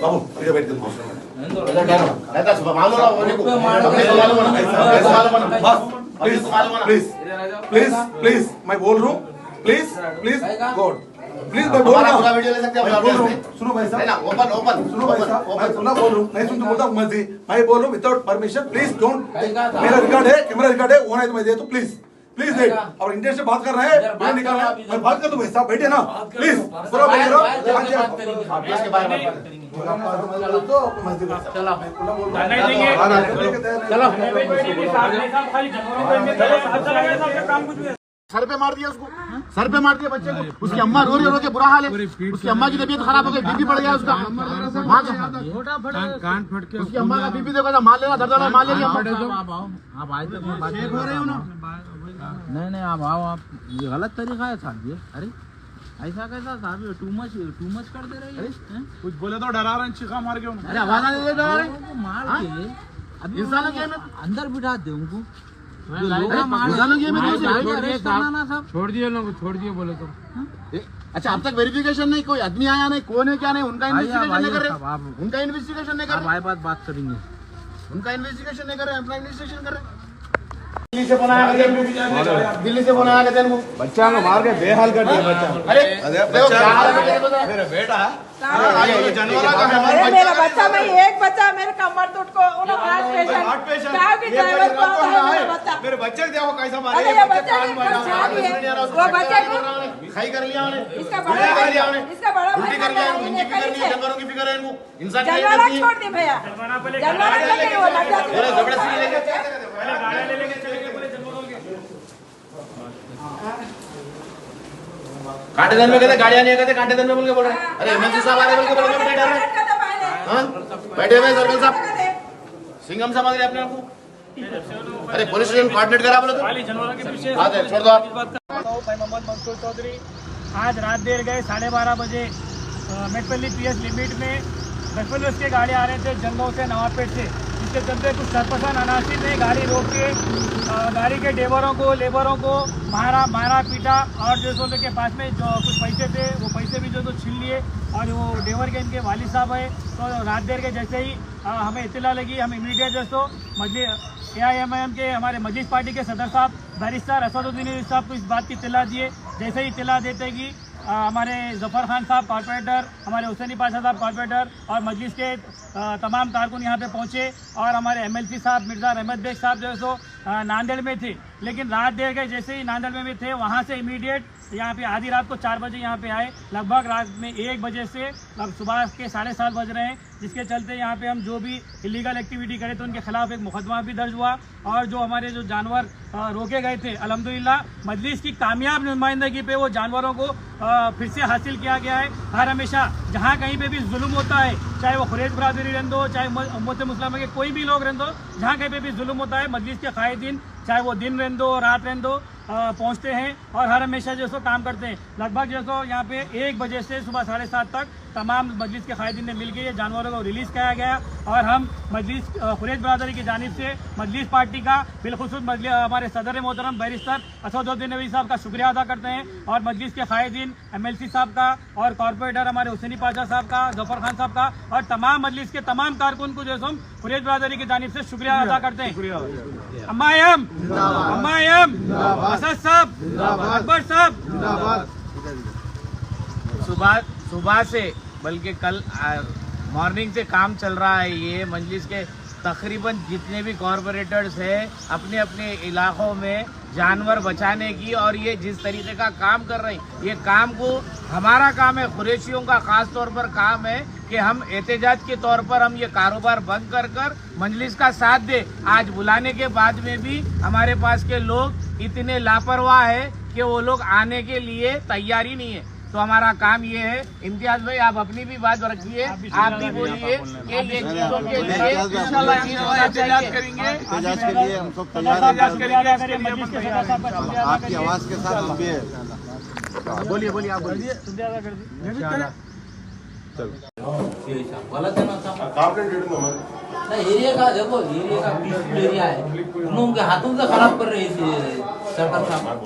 बाबू तुझे बैठ के प्लीज प्लीज प्लीज मैं बोल रहा हूँ प्लीज प्लीज गॉड प्लीज मैं बोल रहा हूँ वीडियो ले सकते हैं सुनो भाई साहब ओपन ओपन सुनो भाई साहब मैं सुना बोल रहा हूँ नहीं सुनते बोलता मर्जी मैं बोल रहा हूँ विदाउट परमिशन प्लीज डोंट मेरा रिकॉर्ड है कैमरा रिकॉर्ड है वो नहीं तो मैं दे तो प्लीज प्लीज देख और इंडिया से बात कर रहे हैं मैं निकाल रहा मैं बात कर दूं भाई साहब बैठे ना प्लीज पूरा बैठ रहो इसके बारे में तो मस्जिद चलो नहीं देंगे चलो सर पे मार दिया उसको सर पे मार दिया बच्चे को उसकी अम्मा रो रही बुरा हाल है उसकी अम्मा की तबीयत खराब हो गई बीपी बढ़ गया उसका कान फट के उसकी अम्मा का बीपी देखो मार लेना दर्द मार लेगी नहीं आप आओ आप ये गलत तरीका है साहब ये अरे ऐसा कैसा साहब टू मच कर दे रहे हैं कुछ बोले तो डरा रहे हैं चिका मार के अरे आवाज आने दे रहे मार के इंसान के अंदर बिठा दे उनको छोड़ दिए लोग छोड़ दिए बोले तो अच्छा अब तक वेरिफिकेशन नहीं कोई आदमी आया नहीं कौन है क्या नहीं उनका इन्वेस्टिगेशन नहीं कर रहे उनका इन्वेस्टिगेशन नहीं कर रहे बात करेंगे उनका इन्वेस्टिगेशन नहीं कर रहे अपना इन्वेस्टिगेशन कर रहे दिल्ली से बनाया गया बच्चा को मार के बेहाल कर दिया बच्चा अरे मेरा बेटा मेरा बच्चा मैं एक बच्चा मेरे कमर टूट को हार्ट पेशेंट मेरे बच्चे देखो कैसा मारे वो बच्चे को खाई कर लिया इसका बड़ा उल्टी कर लिया इनकी फिक्र नहीं जानवरों की फिक्र है इनको इंसान जानवर छोड़ दे भैया जानवर लेके वो लग जाते हैं जबरदस्ती लेके पहले गाड़ी ले लेके चलेंगे पहले जानवरों के कांटे दिन में कहते गाड़ियां नहीं कहते कांटे दिन में बोल के बोल रहे अरे एमएलसी साहब आ रहे बोल के बोल के बैठे डर रहे हां बैठे हुए सर्कल साहब सिंघम समझ रहे अपने आप को अरे पुलिस स्टेशन कोऑर्डिनेट करा बोले तो जानवरों के पीछे छोड़ दो आप मैं मोहम्मद मंसूर चौधरी आज रात देर गए 12:30 बजे मेटपल्ली पीएस लिमिट में बस के गाड़ी आ रहे थे जंगों से नवाबपेट से जिसके चलते कुछ सरपसंद अनासिर ने गाड़ी रोक के गाड़ी के लेबरों को मारा पीटा और जो सो के पास में जो कुछ पैसे थे वो पैसे भी जो तो छीन लिए और वो ड्राइवर के इनके वालिद साहब है तो रात देर के जैसे ही हमें इत्तला लगी हम इमीडिएट जैसो AIMIM के हमारे मजलिस पार्टी के सदर साहब बैरिस्टर असदुद्दीन साहब को इस बात की इत्तला दिए जैसे ही इत्तला देते कि हमारे जफर खान साहब कॉर्पोरेटर हमारे हुसैनी पाशा साहब कॉर्पोरेटर और मजलिस के तमाम कारकुन यहाँ पे पहुँचे और हमारे MLC साहब मिर्ज़ा अहमद बेग साहब जो है सो नांदेड़ में थे लेकिन रात देर गए जैसे ही नांदेड़ में थे वहाँ से इमीडिएट यहाँ पे आधी रात को 4 बजे यहाँ पे आए लगभग रात में 1 बजे से अब सुबह के 7:30 बज रहे हैं जिसके चलते यहाँ पे हम जो भी इलीगल एक्टिविटी करें तो उनके खिलाफ एक मुकदमा भी दर्ज हुआ और जो हमारे जो जानवर रोके गए थे अल्हम्दुलिल्लाह मजलिस की कामयाब नुमाइंदगी पे वो जानवरों को फिर से हासिल किया गया है। हर हमेशा जहाँ कहीं पे भी जुल्म होता है चाहे वो खुरेज बरादरी रहने दो चाहे उम्मत मुस्लिम के कोई भी लोग रहने दो जहाँ कहीं पे भी जुल्म होता है मजलिस के कायदीन चाहे वो दिन रहने दो रात रहने दो पहुँचते हैं और हर हमेशा जो सो काम करते हैं। लगभग जो सो यहाँ पे 1 बजे से सुबह 7:30 तक तमाम मजलिस के कायदीन ने मिलकर ये जानवरों को रिलीज़ किया गया और हम मजलिस खुरेज बरादरी की जानिब से मजलिस पार्टी का बिलखुसूस हमारे सदर मोहतरम बैरिस्टर असदुद्दीन नबी साहब का शुक्रिया अदा करते हैं और मजलिस के कायदीन MLC साहब का और कॉर्पोरेटर हमारे हुसैनी पाशा साहब का जफर खान साहब का और तमाम मजलिस के तमाम कारकुन को जो हम खुरेज बरादरी की जानिब से शुक्रिया अदा करते हैं। अम्मायम असद साहब अकबर साहब सुबह से बल्कि कल मॉर्निंग से काम चल रहा है। ये मजलिस के तकरीबन जितने भी कॉरपोरेटर्स हैं अपने अपने इलाकों में जानवर बचाने की और ये जिस तरीके का काम कर रहे हैं ये काम को हमारा काम है कुरैशियों का खास तौर पर काम है कि हम एहतजाज के तौर पर हम ये कारोबार बंद कर मजलिस का साथ दे। आज बुलाने के बाद में भी हमारे पास के लोग इतने लापरवाह है कि वो लोग आने के लिए तैयार ही नहीं है। तो हमारा काम ये है। इम्तियाज भाई आप अपनी भी बात रखिए, आप भी बोलिए कि ये चीजों के लिए एहतजाज करेंगे। एहतजाज के लिए हम सब तैयार हैं। आपकी आवाज के साथ हम भी है। बोलिए आप बोलिए। गलत है ना साहब। नहीं एरिया का देखो, एरिया का पीसफुल एरिया है, उनके हाथों से खराब कर रहे हैं सरकार साहब।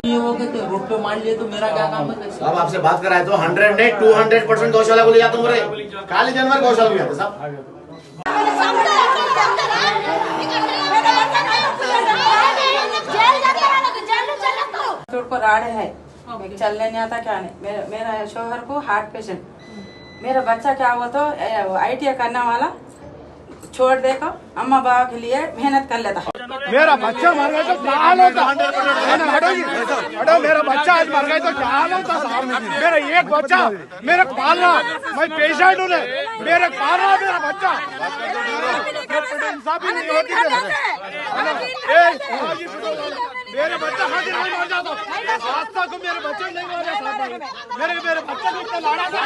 ये वो कहते रोड पे मान लिए तो मेरा क्या काम है? साहब आपसे बात कराए तो 100 नहीं 200% गौशाला को ले जाता हूँ। काली जानवर गौशाला को जाते साहब। को राड़े है, चलने नहीं आता क्या नहीं। मेरा शोहर को हार्ट पेशेंट, मेरा बच्चा क्या हुआ तो ITI करने वाला छोड़ देखो, अम्मा बाबा के लिए मेहनत कर लेता। मेरा बच्चा मर गया तो क्या हाल होता? हटो, मेरा बच्चा आज मर गया तो क्या हाल होता साहब? मेरा एक बच्चा मेरे पाल रहा, मैं पेशेंट हूँ, मेरे पाल रहा मेरा बच्चा। इंसाफ ही नहीं होती। मेरे बच्चा खातिर नहीं मर जाता, आज तक मेरे बच्चे नहीं मरे साहब। मेरे बच्चे को इतना लाड़ा था।